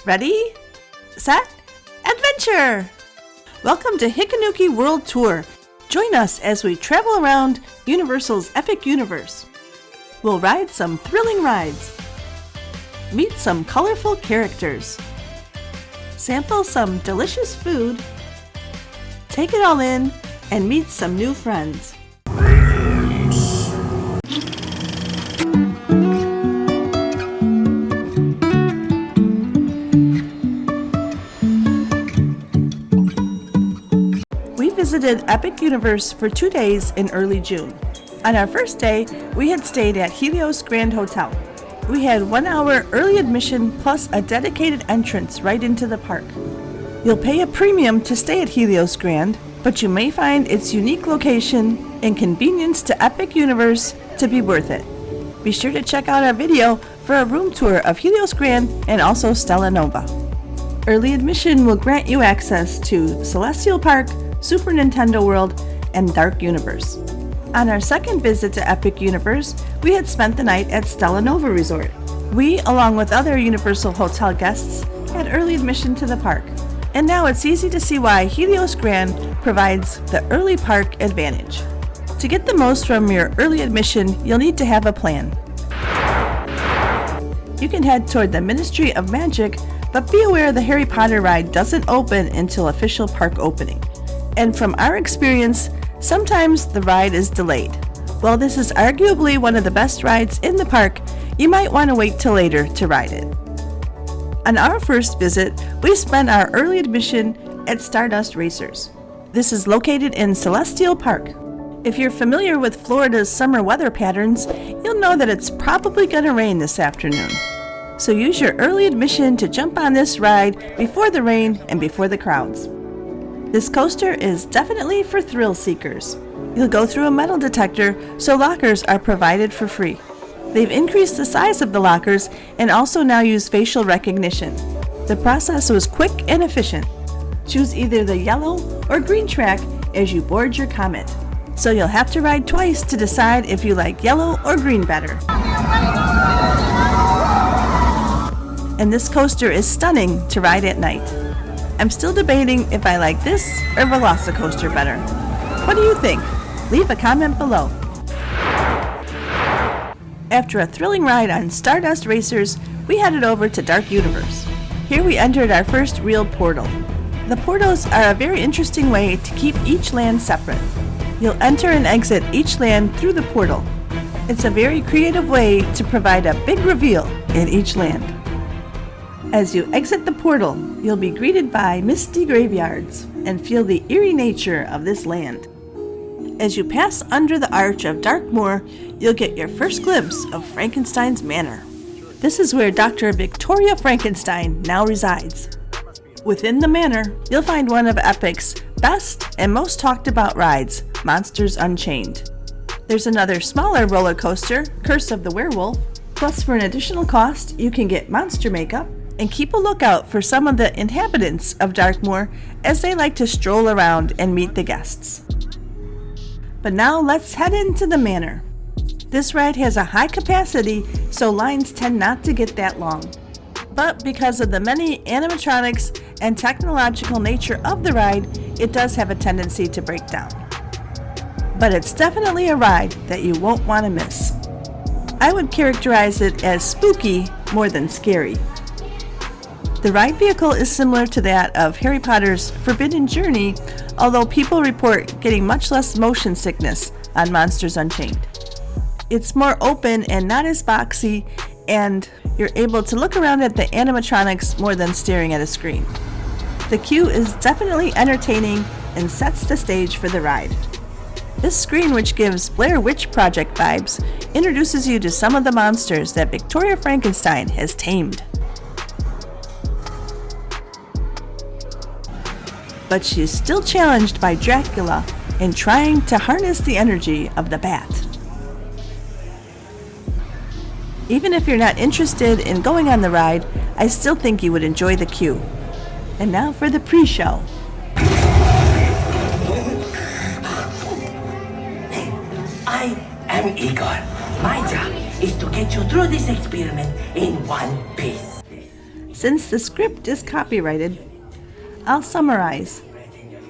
Ready, set, adventure! Welcome to Hikanuki World Tour. Join us as we travel around Universal's epic universe. We'll ride some thrilling rides, meet some colorful characters, sample some delicious food, take it all in, and meet some new friends. We visited Epic Universe for 2 days in early June. On our first day, we had stayed at Helios Grand Hotel. We had 1 hour early admission plus a dedicated entrance right into the park. You'll pay a premium to stay at Helios Grand, but you may find its unique location and convenience to Epic Universe to be worth it. Be sure to check out our video for a room tour of Helios Grand and also Stella Nova. Early admission will grant you access to Celestial Park, Super Nintendo World, and Dark Universe. On our second visit to Epic Universe, we had spent the night at Stella Nova Resort. We, along with other Universal Hotel guests, had early admission to the park. And now it's easy to see why Helios Grand provides the early park advantage. To get the most from your early admission, you'll need to have a plan. You can head toward the Ministry of Magic, but be aware the Harry Potter ride doesn't open until official park opening. And from our experience, sometimes the ride is delayed. While this is arguably one of the best rides in the park, you might want to wait till later to ride it. On our first visit, we spent our early admission at Stardust Racers. This is located in Celestial Park. If you're familiar with Florida's summer weather patterns, you'll know that it's probably going to rain this afternoon. So use your early admission to jump on this ride before the rain and before the crowds. This coaster is definitely for thrill seekers. You'll go through a metal detector, so lockers are provided for free. They've increased the size of the lockers and also now use facial recognition. The process was quick and efficient. Choose either the yellow or green track as you board your Comet. So you'll have to ride twice to decide if you like yellow or green better. And this coaster is stunning to ride at night. I'm still debating if I like this or Velocicoaster better. What do you think? Leave a comment below. After a thrilling ride on Stardust Racers, we headed over to Dark Universe. Here we entered our first real portal. The portals are a very interesting way to keep each land separate. You'll enter and exit each land through the portal. It's a very creative way to provide a big reveal in each land. As you exit the portal, you'll be greeted by misty graveyards and feel the eerie nature of this land. As you pass under the arch of Darkmoor, you'll get your first glimpse of Frankenstein's Manor. This is where Dr. Victoria Frankenstein now resides. Within the manor, you'll find one of Epic's best and most talked about rides, Monsters Unchained. There's another smaller roller coaster, Curse of the Werewolf. Plus, for an additional cost, you can get monster makeup and keep a lookout for some of the inhabitants of Darkmoor as they like to stroll around and meet the guests. But now let's head into the manor. This ride has a high capacity, so lines tend not to get that long. But because of the many animatronics and technological nature of the ride, it does have a tendency to break down. But it's definitely a ride that you won't want to miss. I would characterize it as spooky more than scary. The ride vehicle is similar to that of Harry Potter's Forbidden Journey, although people report getting much less motion sickness on Monsters Unchained. It's more open and not as boxy, and you're able to look around at the animatronics more than staring at a screen. The queue is definitely entertaining and sets the stage for the ride. This screen, which gives Blair Witch Project vibes, introduces you to some of the monsters that Victoria Frankenstein has tamed. But she is still challenged by Dracula in trying to harness the energy of the bat. Even if you're not interested in going on the ride, I still think you would enjoy the queue. And now for the pre-show. I am Igor. My job is to get you through this experiment in one piece. Since the script is copyrighted, I'll summarize.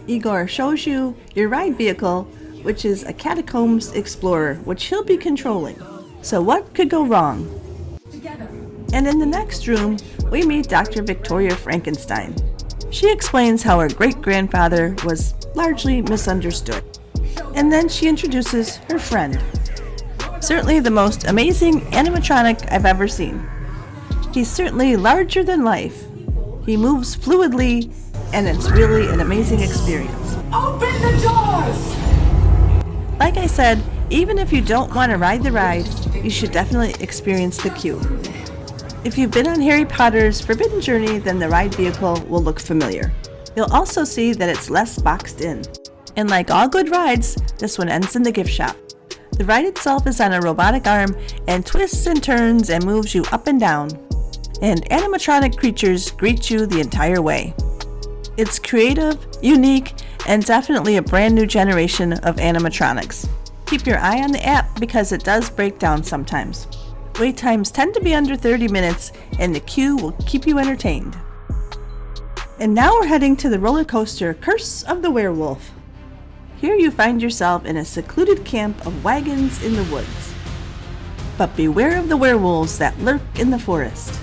Igor shows you your ride vehicle, which is a Catacombs Explorer, which he'll be controlling. So what could go wrong? And in the next room, we meet Dr. Victoria Frankenstein. She explains how her great-grandfather was largely misunderstood. And then she introduces her friend. Certainly the most amazing animatronic I've ever seen. He's certainly larger than life. He moves fluidly, and it's really an amazing experience. Open the doors! Like I said, even if you don't want to ride the ride, you should definitely experience the queue. If you've been on Harry Potter's Forbidden Journey, then the ride vehicle will look familiar. You'll also see that it's less boxed in. And like all good rides, this one ends in the gift shop. The ride itself is on a robotic arm and twists and turns and moves you up and down. And animatronic creatures greet you the entire way. It's creative, unique, and definitely a brand new generation of animatronics. Keep your eye on the app because it does break down sometimes. Wait times tend to be under 30 minutes, and the queue will keep you entertained. And now we're heading to the roller coaster Curse of the Werewolf. Here you find yourself in a secluded camp of wagons in the woods. But beware of the werewolves that lurk in the forest.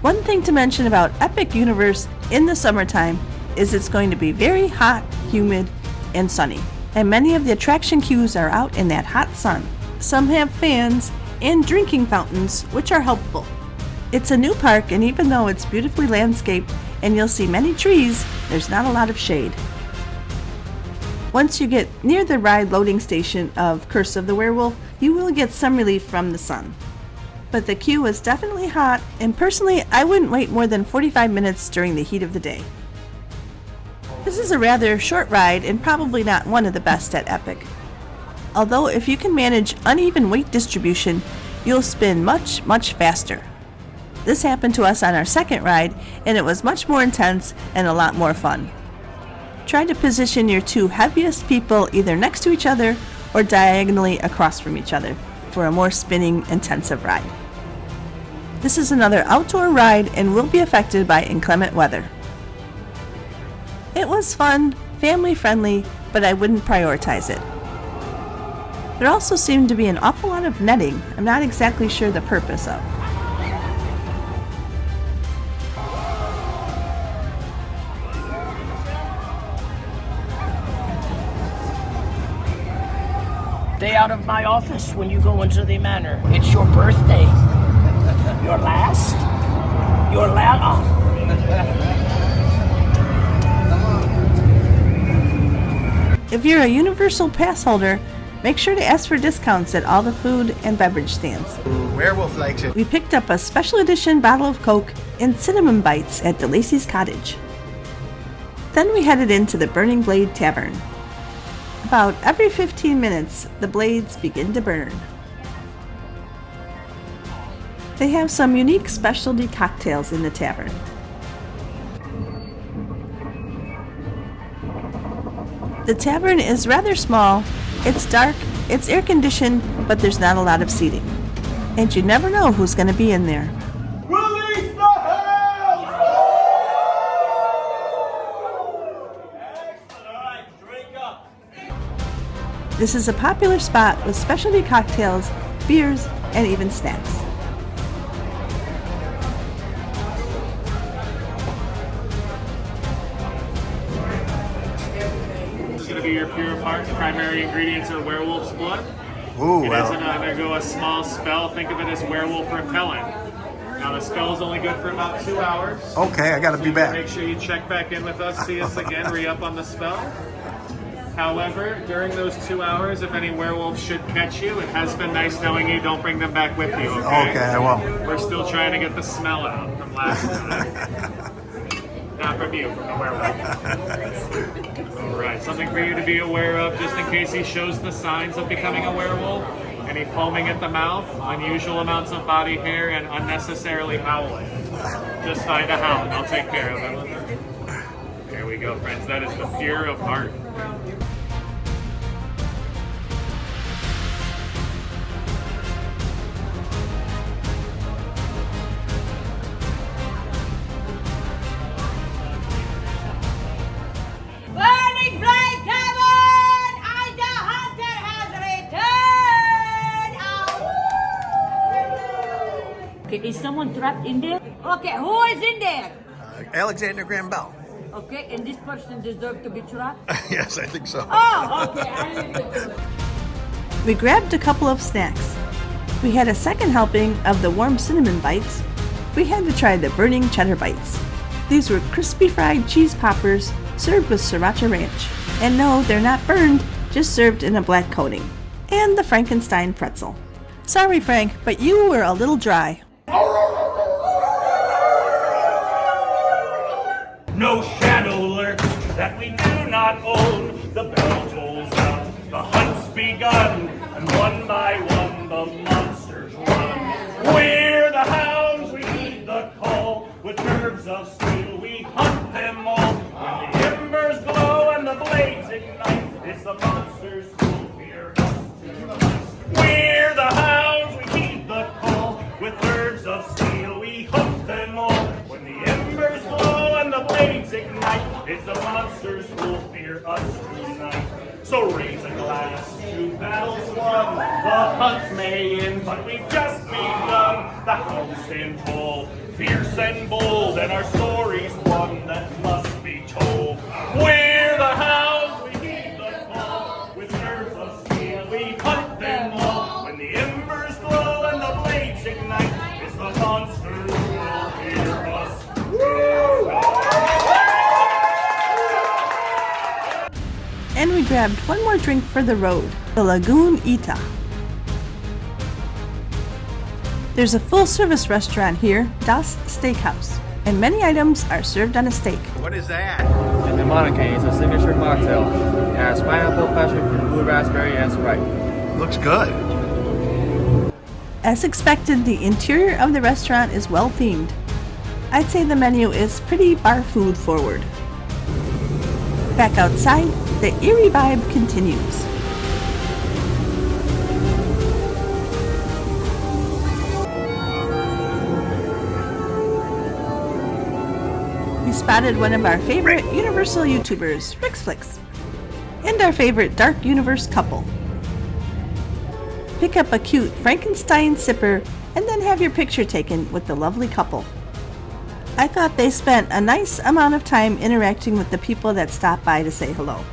One thing to mention about Epic Universe in the summertime is it's going to be very hot, humid, and sunny. And many of the attraction queues are out in that hot sun. Some have fans and drinking fountains, which are helpful. It's a new park, and even though it's beautifully landscaped and you'll see many trees, there's not a lot of shade. Once you get near the ride loading station of Curse of the Werewolf, you will get some relief from the sun. But the queue is definitely hot, and personally, I wouldn't wait more than 45 minutes during the heat of the day. This is a rather short ride and probably not one of the best at Epic. Although if you can manage uneven weight distribution, you'll spin much, much faster. This happened to us on our second ride, and it was much more intense and a lot more fun. Try to position your two heaviest people either next to each other or diagonally across from each other for a more spinning, intensive ride. This is another outdoor ride and will be affected by inclement weather. It was fun, family friendly, but I wouldn't prioritize it. There also seemed to be an awful lot of netting I'm not exactly sure the purpose of. Stay out of my office when you go into the manor. It's your birthday. Your last? Your last? If you're a Universal Pass holder, make sure to ask for discounts at all the food and beverage stands. Werewolf likes it. We picked up a special edition bottle of Coke and cinnamon bites at DeLacy's Cottage. Then we headed into the Burning Blade Tavern. About every 15 minutes, the blades begin to burn. They have some unique specialty cocktails in the tavern. The tavern is rather small, it's dark, it's air-conditioned, but there's not a lot of seating. And you never know who's going to be in there. Release the hell! Alright, drink up. This is a popular spot with specialty cocktails, beers, and even snacks. This is going to be your pure of heart. The primary ingredients are werewolf's blood. Ooh, It is wow. going to undergo a small spell. Think of it as werewolf repellent. Now the spell is only good for about 2 hours. Okay, I gotta be back. Make sure you check back in with us, see us again, re-up on the spell. However, during those 2 hours, if any werewolf should catch you, it has been nice knowing you. Don't bring them back with you, okay? Okay, I won't. We're still trying to get the smell out from last time. Not from you, from the werewolf. Alright, something for you to be aware of, just in case he shows the signs of becoming a werewolf. Any foaming at the mouth, unusual amounts of body hair, and unnecessarily howling. Just find a hound, I'll take care of it. There we go, friends. That is the pure of heart. someone trapped in there? Okay, who is in there? Alexander Graham Bell. Okay, and this person deserves to be trapped? Yes, I think so. Oh, okay, I leave it to it. We grabbed a couple of snacks. We had a second helping of the warm cinnamon bites. We had to try the burning cheddar bites. These were crispy fried cheese poppers served with sriracha ranch. And no, they're not burned, just served in a black coating. And the Frankenstein pretzel. Sorry, Frank, but you were a little dry. No shadow lurks that we do not own. The bell tolls out, the hunt's begun, and one by one the monsters run. We're the hounds, we heed the call. With nerves of steel we hunt them all. When the embers glow and the blades ignite, it's the monsters who fear us tonight. We're the hounds, we heed the call. With nerves of steel we hunt them all. When the embers glow and the blades ignite, it's the monsters who'll fear us tonight. So raise a glass to battles won. The hunt may end, but we've just begun. The hounds stand tall, fierce and bold, and our story's one that must be told. We're the hounds, we heed the call. With nerves of steel we hunt them all. When the embers glow and the blades ignite, it's the monsters who'll fear us. And we grabbed one more drink for the road, the Lagoon Ita. There's a full-service restaurant here, Das Steakhouse, and many items are served on a steak. What is that? It's the Monocane. It's a signature mocktail. It has pineapple, passion fruit, blue raspberry, and Sprite. Looks good. As expected, the interior of the restaurant is well themed. I'd say the menu is pretty bar food forward. Back outside, the eerie vibe continues. We spotted one of our favorite Universal YouTubers, Rixflix, and our favorite Dark Universe couple. Pick up a cute Frankenstein sipper and then have your picture taken with the lovely couple. I thought they spent a nice amount of time interacting with the people that stopped by to say hello.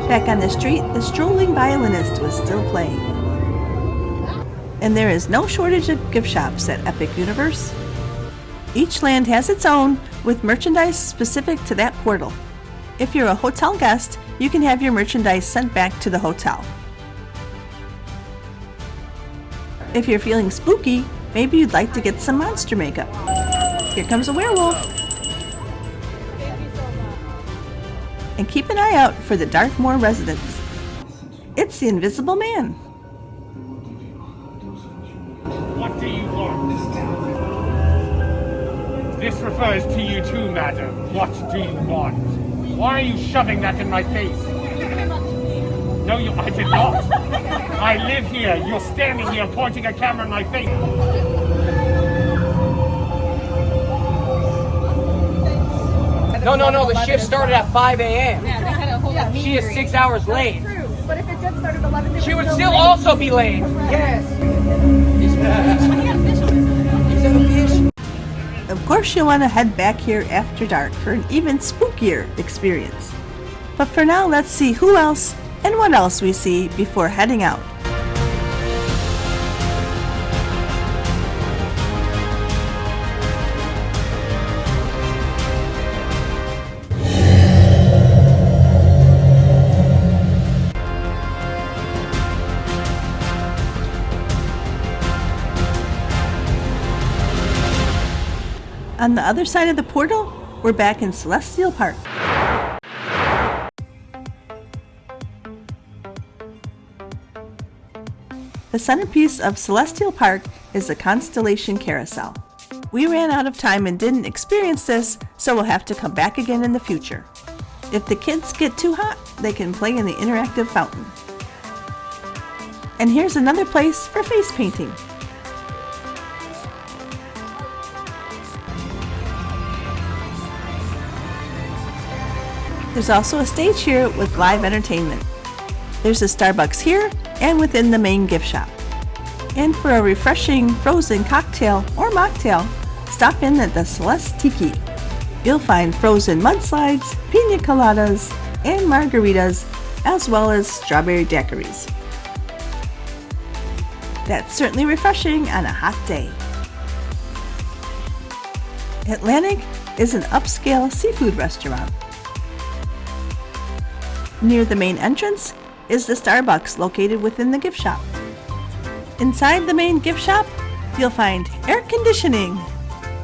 Back on the street, the strolling violinist was still playing. And there is no shortage of gift shops at Epic Universe. Each land has its own, with merchandise specific to that portal. If you're a hotel guest, you can have your merchandise sent back to the hotel. If you're feeling spooky, maybe you'd like to get some monster makeup. Here comes a werewolf. And keep an eye out for the Darkmoor residents. It's the Invisible Man. What do you want? This refers to you too, madam. What do you want? Why are you shoving that in my face? No, I did not. I live here. You're standing here pointing a camera in my face. No, the shift started at 5 a.m. Yeah, they had a whole She is 6 hours late. True, but if it did start at 11, She would still also be late. Yes. Of course you'll want to head back here after dark for an even spookier experience. But for now, let's see who else and what else we see before heading out. On the other side of the portal, we're back in Celestial Park. The centerpiece of Celestial Park is the Constellation Carousel. We ran out of time and didn't experience this, so we'll have to come back again in the future. If the kids get too hot, they can play in the interactive fountain. And here's another place for face painting. There's also a stage here with live entertainment. There's a Starbucks here and within the main gift shop. And for a refreshing frozen cocktail or mocktail, stop in at the Celeste Tiki. You'll find frozen mudslides, pina coladas, and margaritas, as well as strawberry daiquiris. That's certainly refreshing on a hot day. Atlantic is an upscale seafood restaurant. Near the main entrance is the Starbucks located within the gift shop. Inside the main gift shop, you'll find air conditioning,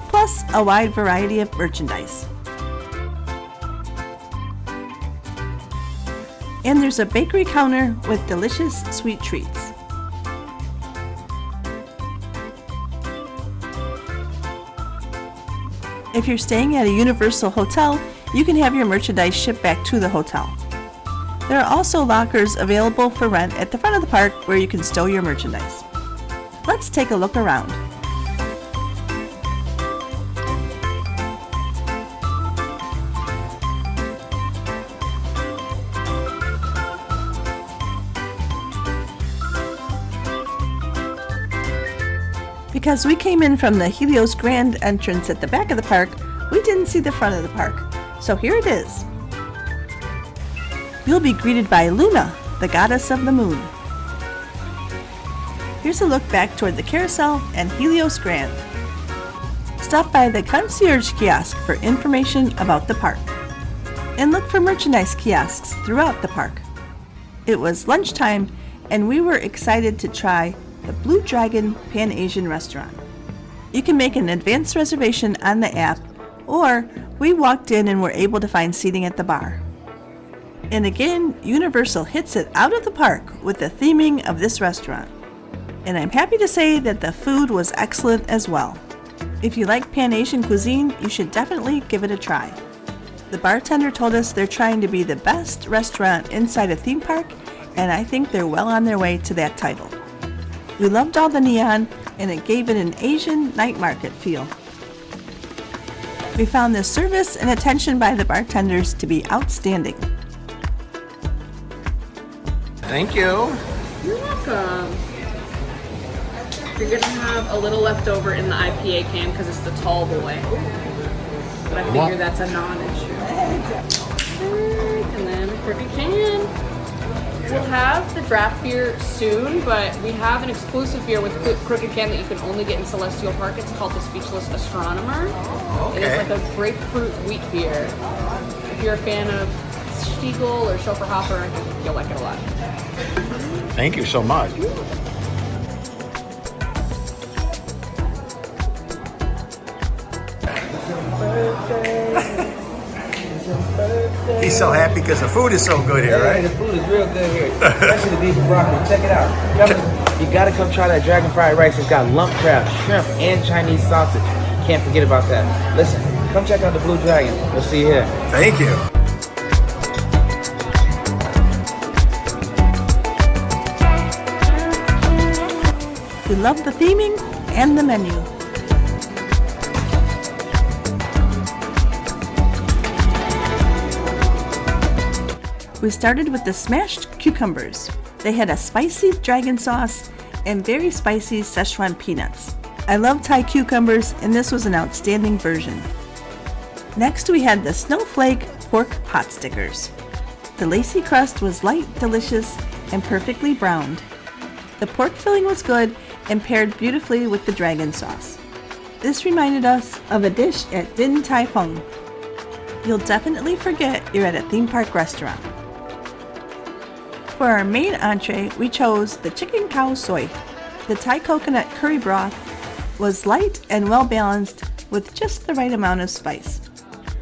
plus a wide variety of merchandise. And there's a bakery counter with delicious sweet treats. If you're staying at a Universal hotel, you can have your merchandise shipped back to the hotel. There are also lockers available for rent at the front of the park where you can stow your merchandise. Let's take a look around. Because we came in from the Helios Grand entrance at the back of the park, we didn't see the front of the park. So here it is. You'll be greeted by Luna, the goddess of the moon. Here's a look back toward the carousel and Helios Grand. Stop by the concierge kiosk for information about the park. And look for merchandise kiosks throughout the park. It was lunchtime and we were excited to try the Blue Dragon Pan-Asian restaurant. You can make an advance reservation on the app, or we walked in and were able to find seating at the bar. And again, Universal hits it out of the park with the theming of this restaurant. And I'm happy to say that the food was excellent as well. If you like Pan-Asian cuisine, you should definitely give it a try. The bartender told us they're trying to be the best restaurant inside a theme park, and I think they're well on their way to that title. We loved all the neon, and it gave it an Asian night market feel. We found the service and attention by the bartenders to be outstanding. Thank you. You're welcome. You're gonna have a little left over in the IPA can because it's the tall boy. But I figure that's a non-issue. And then a crooked can. We'll have the draft beer soon, but we have an exclusive beer with Crooked Can that you can only get in Celestial Park. It's called the Speechless Astronomer. Okay. It is like a grapefruit wheat beer. If you're a fan of Stiegel or Schopenhauer, you'll like it a lot. Thank you so much. He's so happy because the food is so good here, right? The food is real good here, especially the beef and broccoli. Check it out. You gotta come try that dragon fried rice. It's got lump crab, shrimp, and Chinese sausage. Can't forget about that. Listen, come check out the Blue Dragon. We'll see you here. Thank you. We love the theming and the menu. We started with the smashed cucumbers. They had a spicy dragon sauce and very spicy Szechuan peanuts. I love Thai cucumbers, and this was an outstanding version. Next, we had the snowflake pork pot stickers. The lacy crust was light, delicious, and perfectly browned. The pork filling was good and paired beautifully with the dragon sauce. This reminded us of a dish at Din Tai Fung. You'll definitely forget you're at a theme park restaurant. For our main entree, we chose the chicken khao soi. The Thai coconut curry broth was light and well balanced with just the right amount of spice.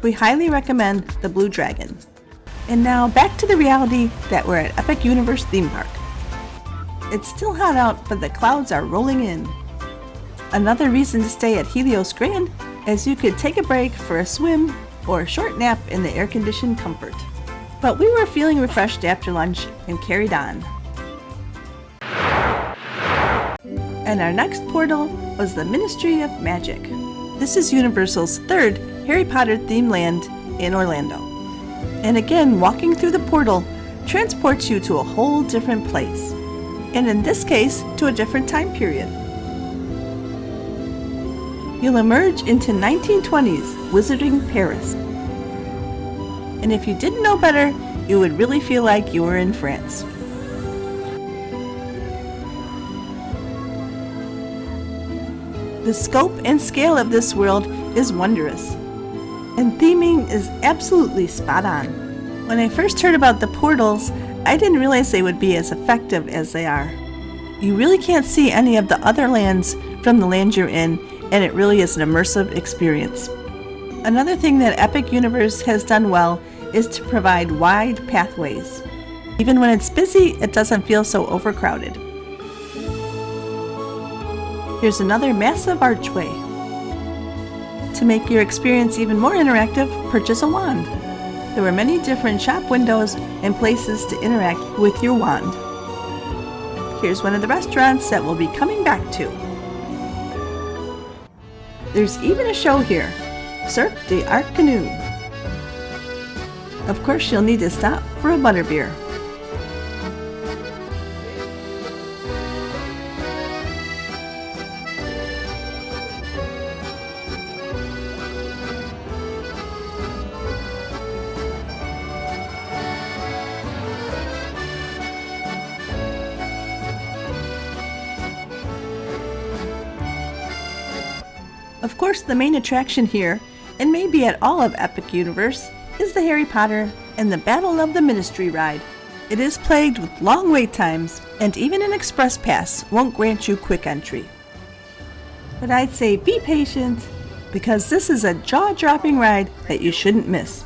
We highly recommend the Blue Dragon. And now back to the reality that we're at Epic Universe theme park. It's still hot out, but the clouds are rolling in. Another reason to stay at Helios Grand is you could take a break for a swim or a short nap in the air-conditioned comfort. But we were feeling refreshed after lunch and carried on. And our next portal was the Ministry of Magic. This is Universal's third Harry Potter themed land in Orlando. And again, walking through the portal transports you to a whole different place. And in this case, to a different time period. You'll emerge into 1920s Wizarding Paris. And if you didn't know better, you would really feel like you were in France. The scope and scale of this world is wondrous, and theming is absolutely spot on. When I first heard about the portals, I didn't realize they would be as effective as they are. You really can't see any of the other lands from the land you're in, and it really is an immersive experience. Another thing that Epic Universe has done well is to provide wide pathways. Even when it's busy, it doesn't feel so overcrowded. Here's another massive archway. To make your experience even more interactive, purchase a wand. There were many different shop windows and places to interact with your wand. Here's one of the restaurants that we'll be coming back to. There's even a show here, Cirque Arcana. Of course, you'll need to stop for a butterbeer. Of course, the main attraction here, and maybe at all of Epic Universe, is the Harry Potter and the Battle of the Ministry ride. It is plagued with long wait times, and even an express pass won't grant you quick entry. But I'd say be patient, because this is a jaw-dropping ride that you shouldn't miss.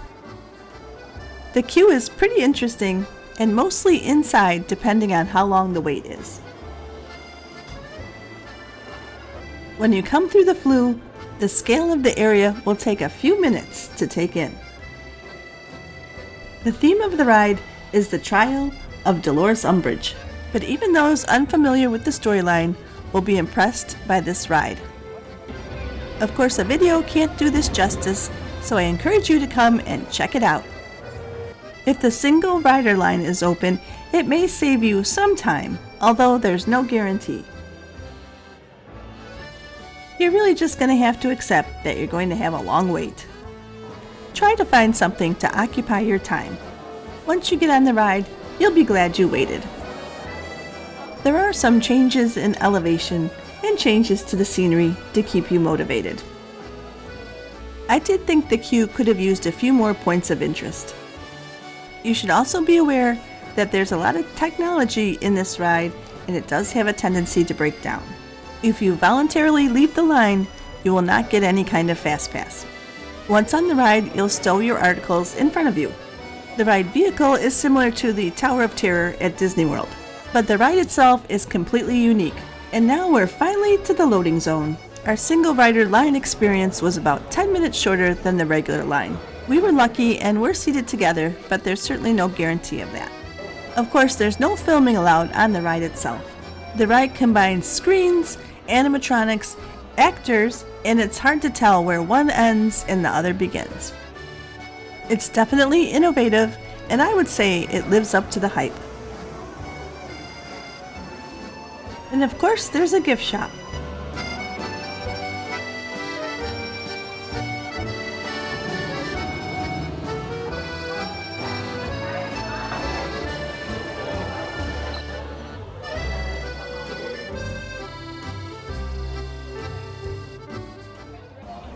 The queue is pretty interesting, and mostly inside depending on how long the wait is. When you come through the flue, the scale of the area will take a few minutes to take in. The theme of the ride is the trial of Dolores Umbridge, but even those unfamiliar with the storyline will be impressed by this ride. Of course, a video can't do this justice, so I encourage you to come and check it out. If the single rider line is open, it may save you some time, although there's no guarantee. You're really just going to have to accept that you're going to have a long wait. Try to find something to occupy your time. Once you get on the ride, you'll be glad you waited. There are some changes in elevation and changes to the scenery to keep you motivated. I did think the queue could have used a few more points of interest. You should also be aware that there's a lot of technology in this ride, and it does have a tendency to break down. If you voluntarily leave the line, you will not get any kind of fast pass. Once on the ride, you'll stow your articles in front of you. The ride vehicle is similar to the Tower of Terror at Disney World, but the ride itself is completely unique. And now we're finally to the loading zone. Our single rider line experience was about 10 minutes shorter than the regular line. We were lucky and we're seated together, but there's certainly no guarantee of that. Of course, there's no filming allowed on the ride itself. The ride combines screens, animatronics, actors, and it's hard to tell where one ends and the other begins. It's definitely innovative, and I would say it lives up to the hype. And of course, there's a gift shop.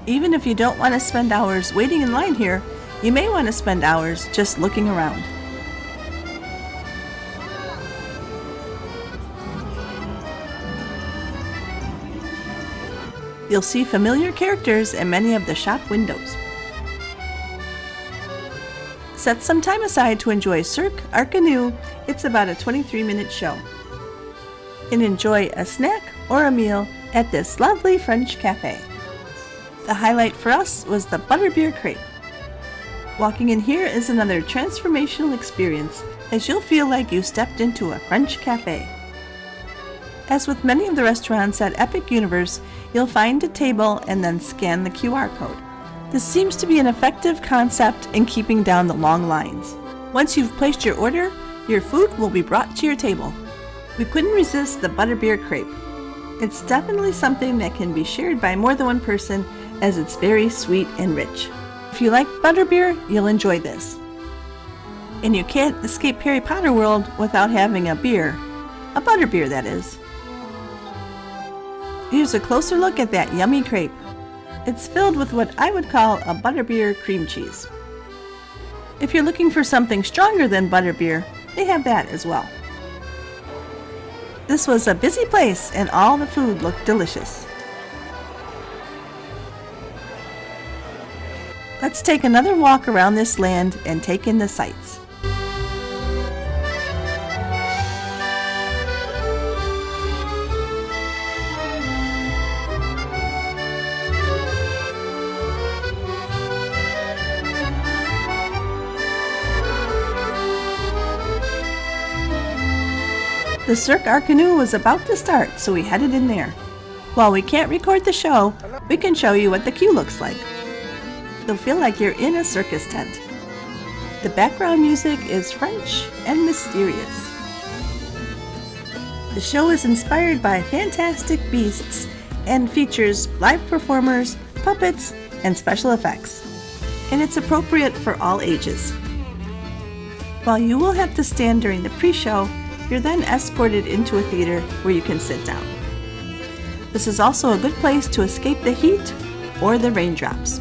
Even if you don't want to spend hours waiting in line here, you may want to spend hours just looking around. You'll see familiar characters in many of the shop windows. Set some time aside to enjoy Cirque Arcana. It's about a 23-minute show. And enjoy a snack or a meal at this lovely French cafe. The highlight for us was the butterbeer crepe. Walking in here is another transformational experience, as you'll feel like you stepped into a French cafe. As with many of the restaurants at Epic Universe, you'll find a table and then scan the QR code. This seems to be an effective concept in keeping down the long lines. Once you've placed your order, your food will be brought to your table. We couldn't resist the butterbeer crepe. It's definitely something that can be shared by more than one person as it's very sweet and rich. If you like butterbeer, you'll enjoy this. And you can't escape Harry Potter world without having a beer. A butterbeer, that is. Here's a closer look at that yummy crepe. It's filled with what I would call a butterbeer cream cheese. If you're looking for something stronger than butterbeer, they have that as well. This was a busy place and all the food looked delicious. Let's take another walk around this land and take in the sights. The Cirque Arcana was about to start, so we headed in there. While we can't record the show, we can show you what the queue looks like. You'll feel like you're in a circus tent. The background music is French and mysterious. The show is inspired by fantastic beasts and features live performers, puppets, and special effects. And it's appropriate for all ages. While you will have to stand during the pre-show, you're then escorted into a theater where you can sit down. This is also a good place to escape the heat or the raindrops.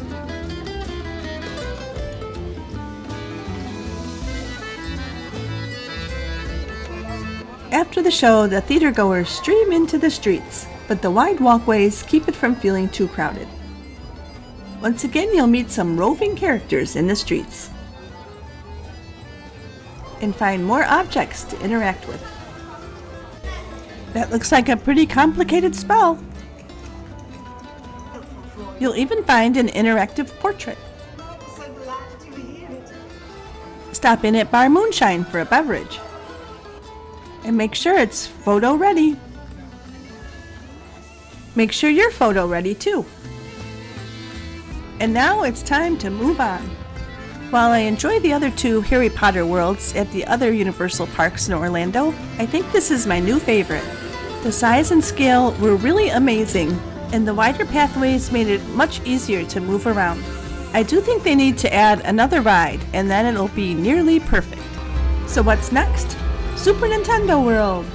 After the show, the theatergoers stream into the streets, but the wide walkways keep it from feeling too crowded. Once again, you'll meet some roving characters in the streets and find more objects to interact with. That looks like a pretty complicated spell. You'll even find an interactive portrait. Stop in at Bar Moonshine for a beverage. And make sure it's photo ready. Make sure you're photo ready too. And now it's time to move on. While I enjoy the other two Harry Potter worlds at the other Universal parks in Orlando, I think this is my new favorite. The size and scale were really amazing, and the wider pathways made it much easier to move around. I do think they need to add another ride, and then it'll be nearly perfect. So what's next? Super Nintendo World!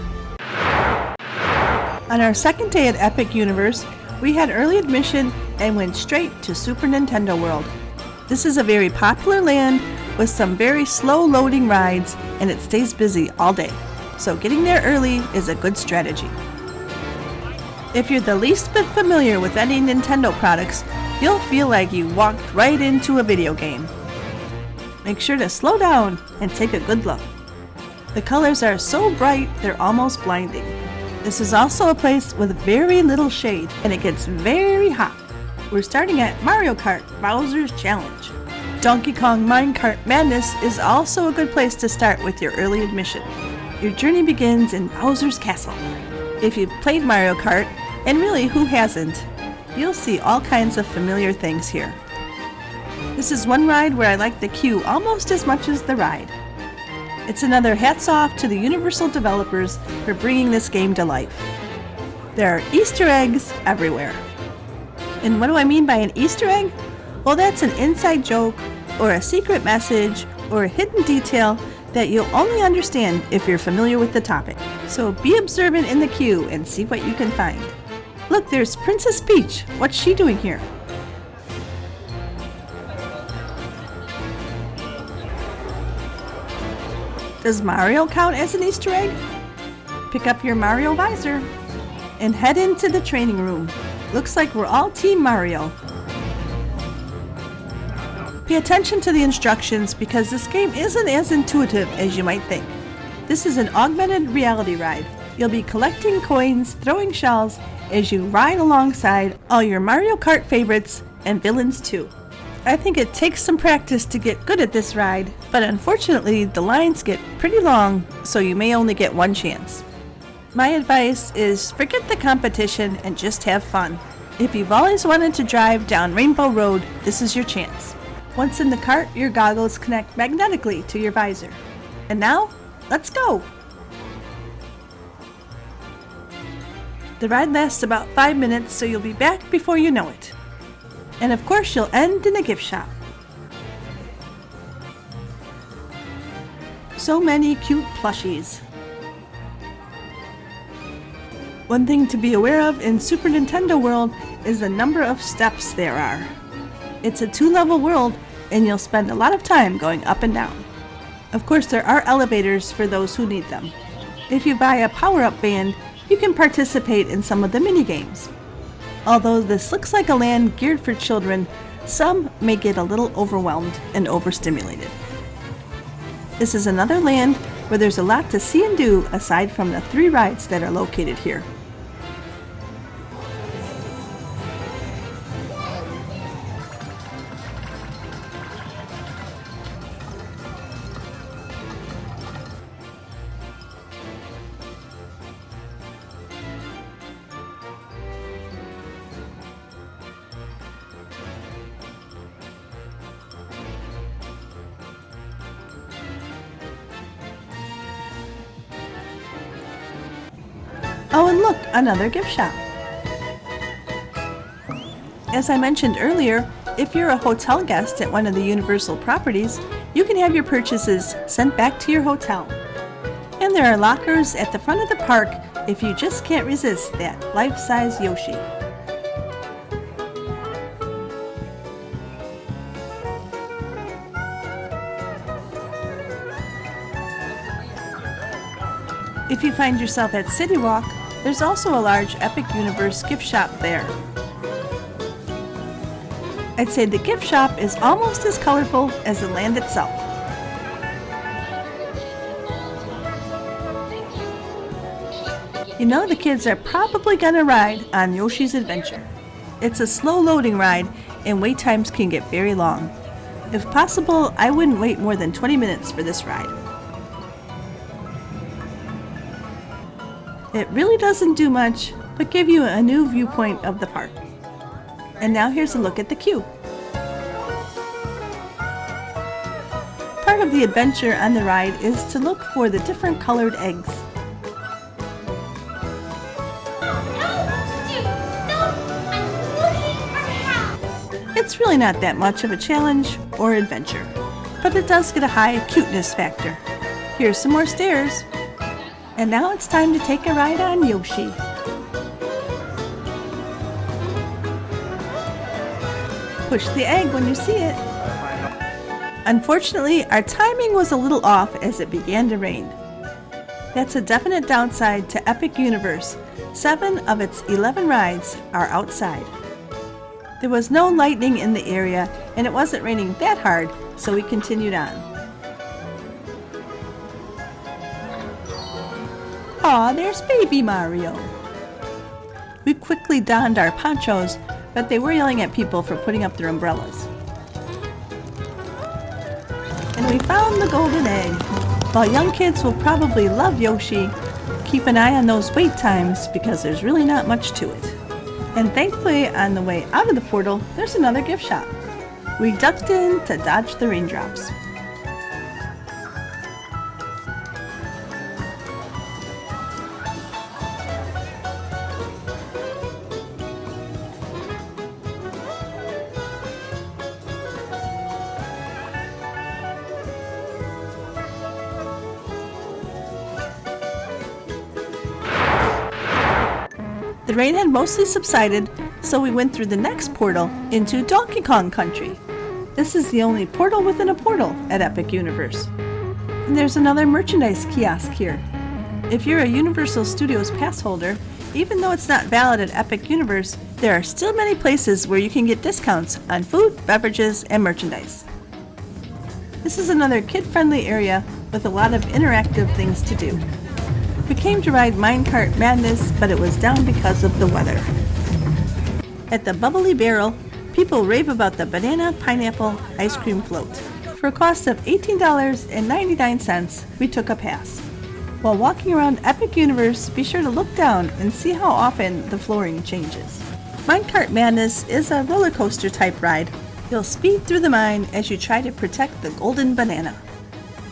On our second day at Epic Universe, we had early admission and went straight to Super Nintendo World. This is a very popular land with some very slow loading rides, and it stays busy all day. So getting there early is a good strategy. If you're the least bit familiar with any Nintendo products, you'll feel like you walked right into a video game. Make sure to slow down and take a good look. The colors are so bright they're almost blinding. This is also a place with very little shade, and it gets very hot. We're starting at Mario Kart Bowser's Challenge. Donkey Kong Minecart Madness is also a good place to start with your early admission. Your journey begins in Bowser's Castle. If you've played Mario Kart, and really who hasn't, you'll see all kinds of familiar things here. This is one ride where I like the queue almost as much as the ride. It's another hats off to the Universal developers for bringing this game to life. There are Easter eggs everywhere. And what do I mean by an Easter egg? Well, that's an inside joke, or a secret message, or a hidden detail that you'll only understand if you're familiar with the topic. So be observant in the queue and see what you can find. Look, there's Princess Peach. What's she doing here? Does Mario count as an Easter egg? Pick up your Mario visor and head into the training room. Looks like we're all Team Mario. Pay attention to the instructions because this game isn't as intuitive as you might think. This is an augmented reality ride. You'll be collecting coins, throwing shells as you ride alongside all your Mario Kart favorites and villains too. I think it takes some practice to get good at this ride, but unfortunately the lines get pretty long, so you may only get one chance. My advice is forget the competition and just have fun. If you've always wanted to drive down Rainbow Road, this is your chance. Once in the cart, your goggles connect magnetically to your visor. And now, let's go! The ride lasts about 5 minutes, so you'll be back before you know it. And of course, you'll end in a gift shop. So many cute plushies. One thing to be aware of in Super Nintendo World is the number of steps there are. It's a 2-level world, and you'll spend a lot of time going up and down. Of course, there are elevators for those who need them. If you buy a power-up band, you can participate in some of the mini-games. Although this looks like a land geared for children, some may get a little overwhelmed and overstimulated. This is another land where there's a lot to see and do aside from the 3 rides that are located here. Oh, and look, another gift shop. As I mentioned earlier, if you're a hotel guest at one of the Universal properties, you can have your purchases sent back to your hotel. And there are lockers at the front of the park if you just can't resist that life-size Yoshi. If you find yourself at City Walk, there's also a large Epic Universe gift shop there. I'd say the gift shop is almost as colorful as the land itself. You know the kids are probably gonna ride on Yoshi's Adventure. It's a slow loading ride and wait times can get very long. If possible, I wouldn't wait more than 20 minutes for this ride. It really doesn't do much, but give you a new viewpoint of the park. And now here's a look at the queue. Part of the adventure on the ride is to look for the different colored eggs. It's really not that much of a challenge or adventure, but it does get a high cuteness factor. Here's some more stairs. And now it's time to take a ride on Yoshi. Push the egg when you see it. Unfortunately, our timing was a little off as it began to rain. That's a definite downside to Epic Universe. 7 of its 11 rides are outside. There was no lightning in the area, and it wasn't raining that hard, so we continued on. Aw, there's baby Mario. We quickly donned our ponchos, but they were yelling at people for putting up their umbrellas. And we found the golden egg. While young kids will probably love Yoshi, keep an eye on those wait times because there's really not much to it. And thankfully, on the way out of the portal, there's another gift shop. We ducked in to dodge the raindrops. The rain had mostly subsided, so we went through the next portal into Donkey Kong Country. This is the only portal within a portal at Epic Universe. And there's another merchandise kiosk here. If you're a Universal Studios pass holder, even though it's not valid at Epic Universe, there are still many places where you can get discounts on food, beverages, and merchandise. This is another kid-friendly area with a lot of interactive things to do. We came to ride Minecart Madness, but it was down because of the weather. At the Bubbly Barrel, people rave about the banana pineapple ice cream float. For a cost of $18.99, we took a pass. While walking around Epic Universe, be sure to look down and see how often the flooring changes. Minecart Madness is a roller coaster type ride. You'll speed through the mine as you try to protect the golden banana.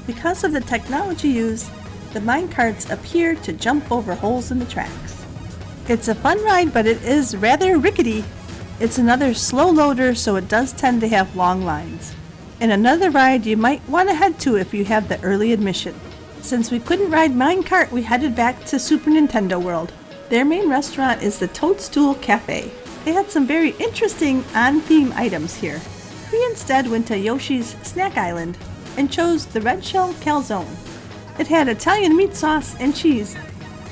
Because of the technology used, the minecarts appear to jump over holes in the tracks. It's a fun ride, but it is rather rickety. It's another slow loader, so it does tend to have long lines. And another ride you might want to head to if you have the early admission. Since we couldn't ride Minecart, we headed back to Super Nintendo World. Their main restaurant is the Toadstool Cafe. They had some very interesting on-theme items here. We instead went to Yoshi's Snack Island and chose the red shell calzone. It had Italian meat sauce and cheese,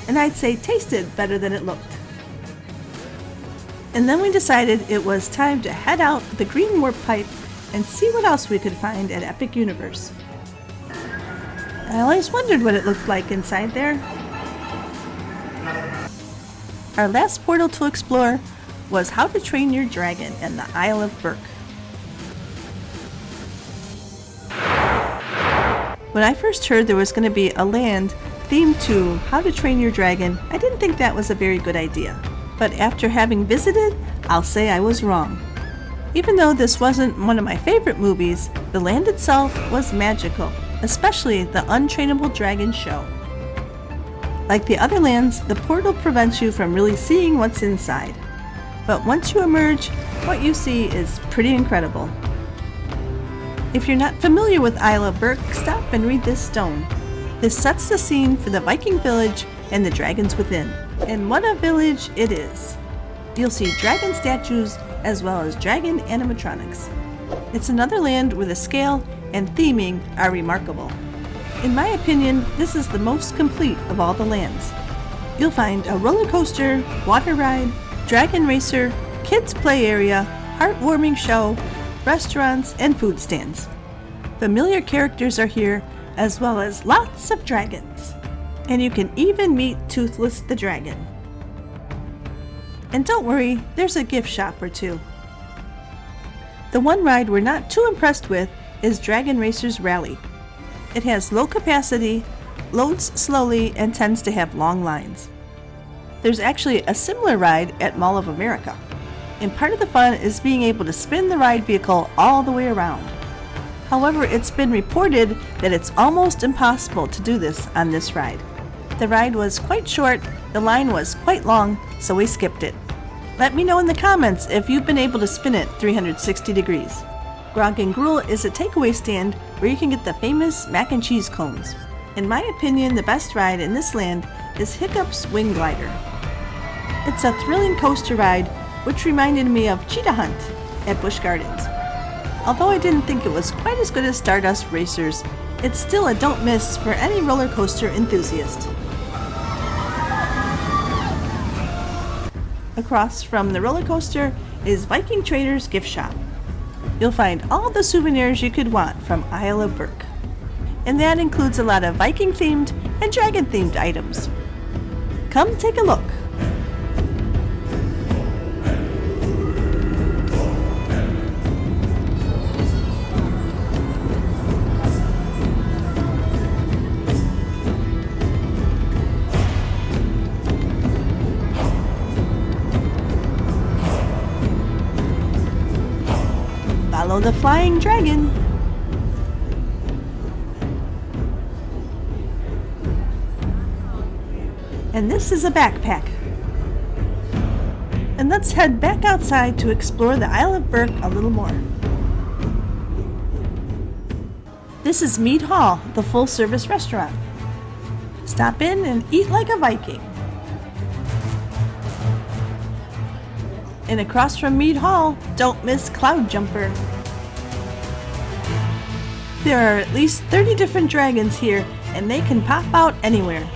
and I'd say tasted better than it looked. And then we decided it was time to head out the green warp pipe and see what else we could find at Epic Universe. I always wondered what it looked like inside there. Our last portal to explore was How to Train Your Dragon in the Isle of Berk. When I first heard there was going to be a land themed to How to Train Your Dragon, I didn't think that was a very good idea. But after having visited, I'll say I was wrong. Even though this wasn't one of my favorite movies, the land itself was magical, especially the Untrainable Dragon show. Like the other lands, the portal prevents you from really seeing what's inside. But once you emerge, what you see is pretty incredible. If you're not familiar with Isle of Berk, stop and read this stone. This sets the scene for the Viking village and the dragons within. And what a village it is! You'll see dragon statues as well as dragon animatronics. It's another land where the scale and theming are remarkable. In my opinion, this is the most complete of all the lands. You'll find a roller coaster, water ride, dragon racer, kids play area, heartwarming show, restaurants, and food stands. Familiar characters are here, as well as lots of dragons. And you can even meet Toothless the Dragon. And don't worry, there's a gift shop or two. The one ride we're not too impressed with is Dragon Racer's Rally. It has low capacity, loads slowly, and tends to have long lines. There's actually a similar ride at Mall of America. And part of the fun is being able to spin the ride vehicle all the way around. However, it's been reported that it's almost impossible to do this on this ride. The ride was quite short, the line was quite long, so we skipped it. Let me know in the comments if you've been able to spin it 360 degrees. Grog and Gruel is a takeaway stand where you can get the famous mac and cheese cones. In my opinion, the best ride in this land is Hiccup's Wing Glider. It's a thrilling coaster ride which reminded me of Cheetah Hunt at Busch Gardens. Although I didn't think it was quite as good as Stardust Racers, it's still a don't miss for any roller coaster enthusiast. Across from the roller coaster is Viking Trader's gift shop. You'll find all the souvenirs you could want from Isle of Berk. And that includes a lot of Viking themed and dragon themed items. Come take a look. Follow the flying dragon. And this is a backpack. And let's head back outside to explore the Isle of Berk a little more. This is Mead Hall, the full-service restaurant. Stop in and eat like a Viking. And across from Mead Hall, don't miss Cloud Jumper. There are at least 30 different dragons here, and they can pop out anywhere.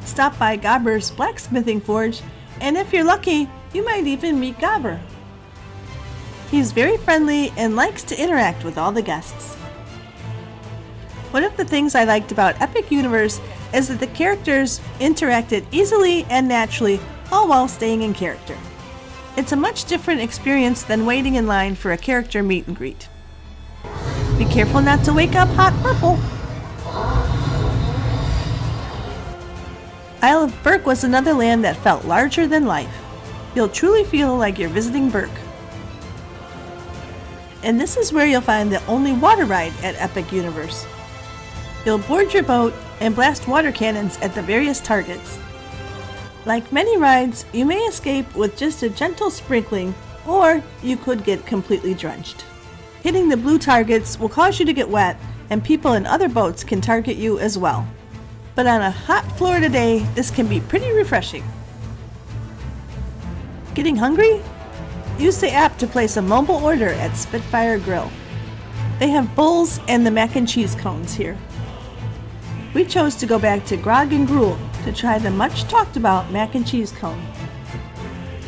Stop by Gobber's Blacksmithing Forge, and if you're lucky, you might even meet Gobber. He's very friendly and likes to interact with all the guests. One of the things I liked about Epic Universe is that the characters interacted easily and naturally, all while staying in character. It's a much different experience than waiting in line for a character meet and greet. Be careful not to wake up Hot Purple. Isle of Berk was another land that felt larger than life. You'll truly feel like you're visiting Berk. And this is where you'll find the only water ride at Epic Universe. You'll board your boat and blast water cannons at the various targets. Like many rides, you may escape with just a gentle sprinkling, or you could get completely drenched. Hitting the blue targets will cause you to get wet, and people in other boats can target you as well. But on a hot Florida day, this can be pretty refreshing. Getting hungry? Use the app to place a mobile order at Spitfire Grill. They have bowls and the mac and cheese cones here. We chose to go back to Grog and Gruel to try the much talked about mac and cheese cone.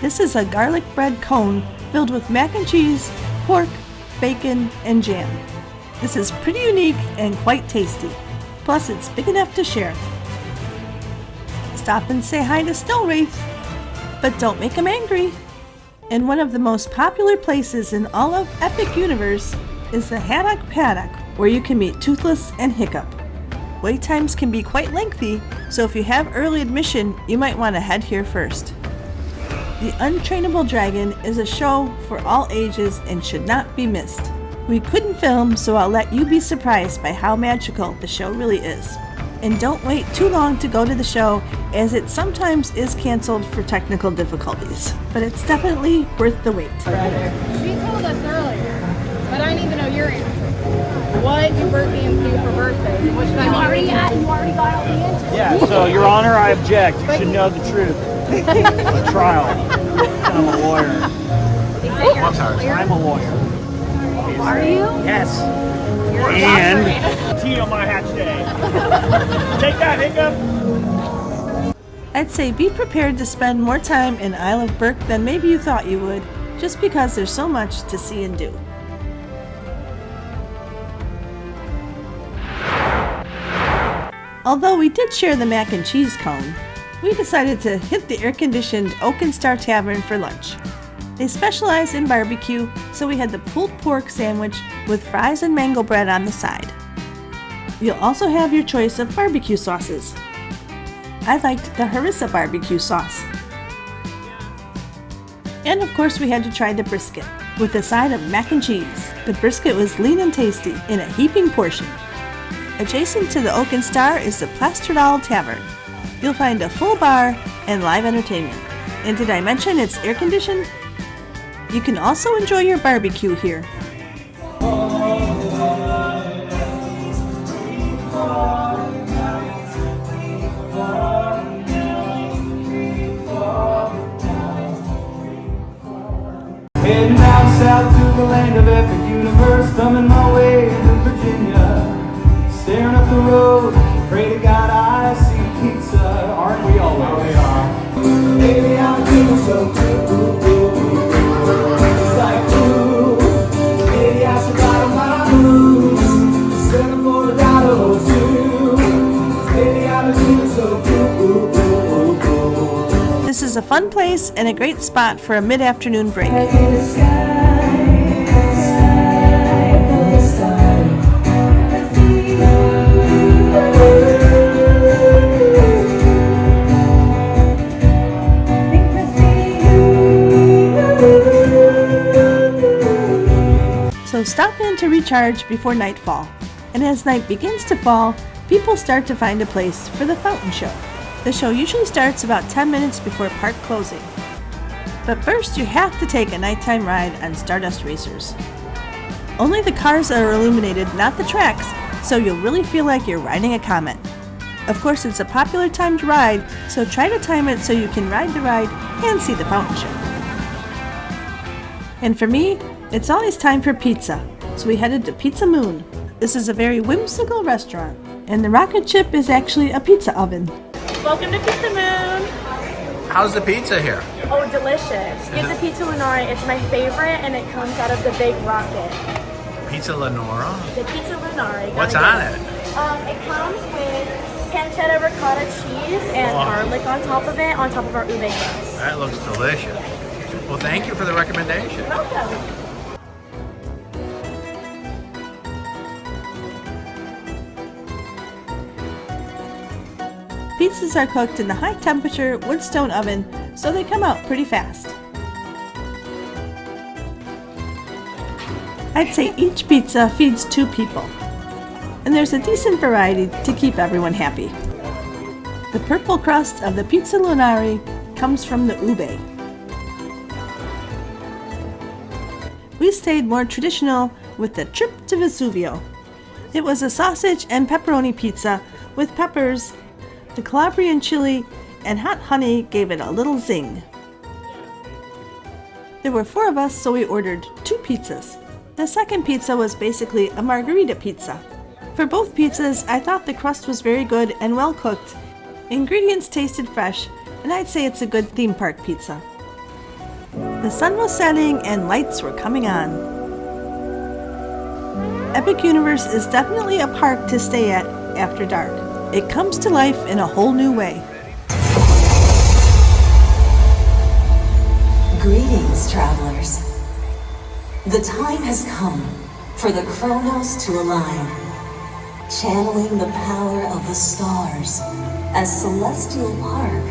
This is a garlic bread cone filled with mac and cheese, pork, bacon, and jam. This is pretty unique and quite tasty. Plus, it's big enough to share. Stop and say hi to Snow Wraith, but don't make him angry. And one of the most popular places in all of Epic Universe is the Haddock Paddock, where you can meet Toothless and Hiccup. Wait times can be quite lengthy, so if you have early admission, you might want to head here first. The Untrainable Dragon is a show for all ages and should not be missed. We couldn't film, so I'll let you be surprised by how magical the show really is. And don't wait too long to go to the show, as it sometimes is canceled for technical difficulties. But it's definitely worth the wait. She told us earlier, but I need to know your answer. What do Berkians do for birthdays? What should I already got all the answers. Yeah, so Your Honor, I object. You should know the truth. It's a trial. I'm a lawyer. I'm a lawyer. Are you? Yes. And tea on my hatch day. Take that, Hiccup. I'd say be prepared to spend more time in Isle of Berk than maybe you thought you would, just because there's so much to see and do. Although we did share the mac and cheese cone, we decided to hit the air-conditioned Oak and Star Tavern for lunch. They specialize in barbecue, so we had the pulled pork sandwich with fries and mango bread on the side. You'll also have your choice of barbecue sauces. I liked the harissa barbecue sauce. And of course we had to try the brisket, with a side of mac and cheese. The brisket was lean and tasty in a heaping portion. Adjacent to the Oak and Star is the Plasterdal Tavern. You'll find a full bar and live entertainment. And did I mention it's air-conditioned? You can also enjoy your barbecue here. Heading down south to the land of Epic Universe, thumbing my way to Virginia. Staring up the road, pray to God I see pizza. Aren't we always? We are. Baby, I'm feeling so cool. It's like cool. Maybe I should ride on my moves. Settle for the $1 too. Baby, I'm feeling so cool. This is a fun place and a great spot for a mid-afternoon break. So stop in to recharge before nightfall. And as night begins to fall, people start to find a place for the fountain show. The show usually starts about 10 minutes before park closing. But first you have to take a nighttime ride on Stardust Racers. Only the cars are illuminated, not the tracks, so you'll really feel like you're riding a comet. Of course, it's a popular timed ride, so try to time it so you can ride the ride and see the fountain show. And for me, it's always time for pizza, so we headed to Pizza Moon. This is a very whimsical restaurant, and the rocket ship is actually a pizza oven. Welcome to Pizza Moon. How's the pizza here? Oh, delicious. Get the pizza Lunari. It's my favorite, and it comes out of the big rocket. Pizza Lenora? The pizza Lunari. What's on it? It comes with pancetta ricotta cheese and garlic on top of it, on top of our ube crust. That looks delicious. Well, thank you for the recommendation. You're welcome. Pizzas are cooked in the high-temperature wood stone oven, so they come out pretty fast. I'd say each pizza feeds 2 people, and there's a decent variety to keep everyone happy. The purple crust of the pizza lunari comes from the ube. We stayed more traditional with the trip to Vesuvio. It was a sausage and pepperoni pizza with peppers. The Calabrian chili and hot honey gave it a little zing. There were 4 of us, so we ordered 2 pizzas. The second pizza was basically a margarita pizza. For both pizzas, I thought the crust was very good and well cooked. Ingredients tasted fresh, and I'd say it's a good theme park pizza. The sun was setting and lights were coming on. Epic Universe is definitely a park to stay at after dark. It comes to life in a whole new way. Greetings, travelers. The time has come for the chronos to align, channeling the power of the stars as Celestial Park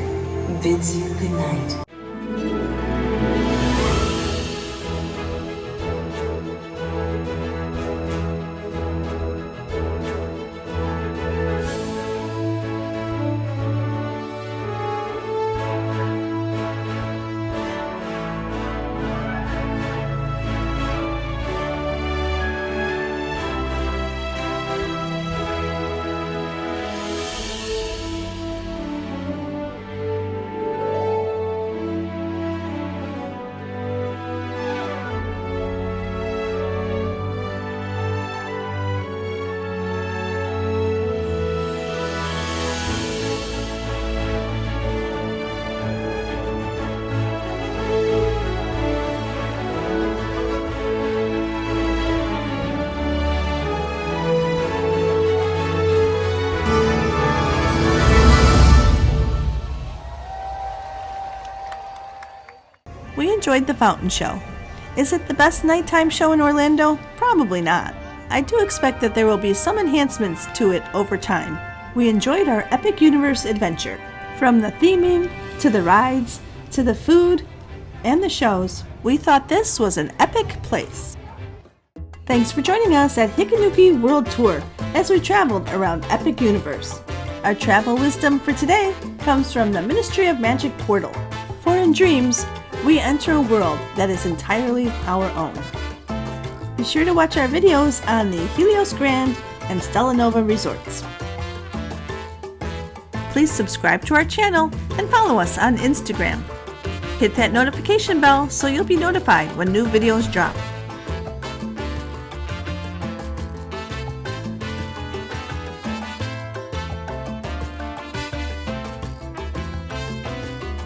bids you goodnight. We enjoyed the fountain show. Is it the best nighttime show in Orlando? Probably not. I do expect that there will be some enhancements to it over time. We enjoyed our Epic Universe adventure. From the theming, to the rides, to the food, and the shows, we thought this was an epic place. Thanks for joining us at Hikanuki World Tour as we traveled around Epic Universe. Our travel wisdom for today comes from the Ministry of Magic portal. For in dreams, we enter a world that is entirely our own. Be sure to watch our videos on the Helios Grand and Stella Nova resorts. Please subscribe to our channel and follow us on Instagram. Hit that notification bell so you'll be notified when new videos drop.